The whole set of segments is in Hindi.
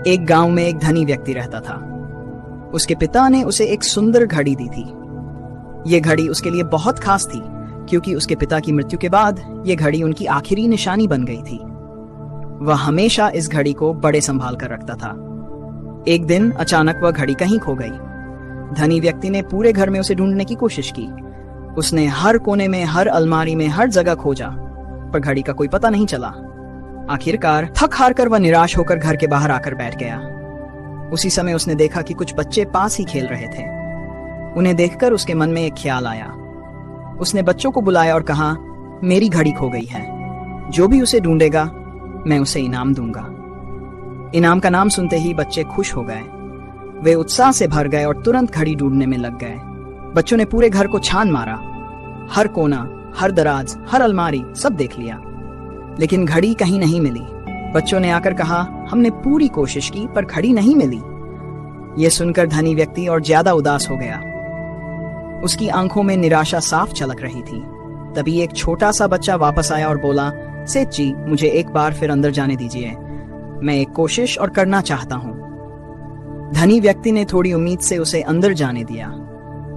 एक गांव में एक धनी व्यक्ति रहता था। उसके पिता ने उसे एक सुंदर घड़ी दी थी। ये घड़ी उसके लिए बहुत खास थी क्योंकि उसके पिता की मृत्यु के बाद ये घड़ी उनकी आखिरी निशानी बन गई थी। वह हमेशा इस घड़ी को बड़े संभाल कर रखता था। एक दिन अचानक वह घड़ी कहीं खो गई। धनी व्यक्ति ने पूरे घर में उसे ढूंढने की कोशिश की। उसने हर कोने में, हर अलमारी में, हर जगह खोजा, पर घड़ी का कोई पता नहीं चला। आखिरकार थक हार कर वह निराश होकर घर के बाहर आकर बैठ गया। उसी समय उसने देखा कि कुछ बच्चे पास ही खेल रहे थे। उन्हें देखकर उसके मन में एक ख्याल आया। उसने बच्चों को बुलाया और कहा, मेरी घड़ी खो गई है, जो भी उसे ढूंढेगा मैं उसे इनाम दूंगा। इनाम का नाम सुनते ही बच्चे खुश हो गए। वे उत्साह से भर गए और तुरंत घड़ी ढूंढने में लग गए। बच्चों ने पूरे घर को छान मारा, हर कोना, हर दराज, हर अलमारी सब देख लिया, लेकिन घड़ी कहीं नहीं मिली। बच्चों ने आकर कहा, हमने पूरी कोशिश की पर घड़ी नहीं मिली। यह सुनकर धनी व्यक्ति और ज्यादा उदास हो गया। उसकी आंखों में निराशा साफ झलक रही थी। तभी एक छोटा सा बच्चा वापस आया और बोला, सेठ जी, मुझे एक बार फिर अंदर जाने दीजिए, मैं एक कोशिश और करना चाहता हूं। धनी व्यक्ति ने थोड़ी उम्मीद से उसे अंदर जाने दिया।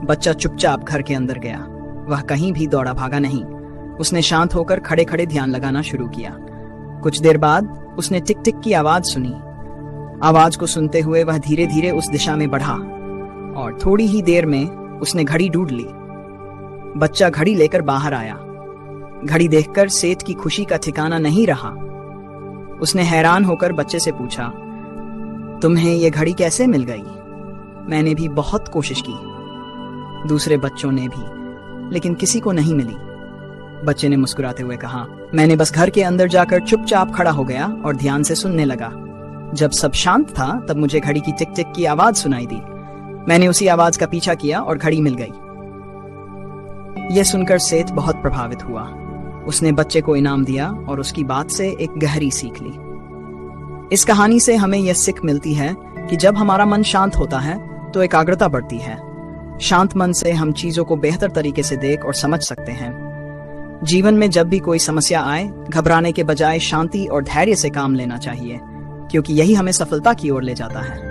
बच्चा चुपचाप घर के अंदर गया। वह कहीं भी दौड़ा भागा नहीं। उसने शांत होकर खड़े खड़े ध्यान लगाना शुरू किया। कुछ देर बाद उसने टिक टिक की आवाज सुनी। आवाज को सुनते हुए वह धीरे धीरे उस दिशा में बढ़ा और थोड़ी ही देर में उसने घड़ी ढूंढ ली। बच्चा घड़ी लेकर बाहर आया। घड़ी देखकर सेठ की खुशी का ठिकाना नहीं रहा। उसने हैरान होकर बच्चे से पूछा, तुम्हें यह घड़ी कैसे मिल गई? मैंने भी बहुत कोशिश की, दूसरे बच्चों ने भी, लेकिन किसी को नहीं मिली। बच्चे ने मुस्कुराते हुए कहा, मैंने बस घर के अंदर जाकर चुपचाप खड़ा हो गया और ध्यान से सुनने लगा। जब सब शांत था तब मुझे घड़ी की टिक टिक की आवाज सुनाई दी। मैंने उसी आवाज का पीछा किया और घड़ी मिल गई। यह सुनकर सेठ बहुत प्रभावित हुआ। उसने बच्चे को इनाम दिया और उसकी बात से एक गहरी सीख ली। इस कहानी से हमें यह सीख मिलती है कि जब हमारा मन शांत होता है तो एकाग्रता बढ़ती है। शांत मन से हम चीजों को बेहतर तरीके से देख और समझ सकते हैं। जीवन में जब भी कोई समस्या आए, घबराने के बजाय शांति और धैर्य से काम लेना चाहिए, क्योंकि यही हमें सफलता की ओर ले जाता है।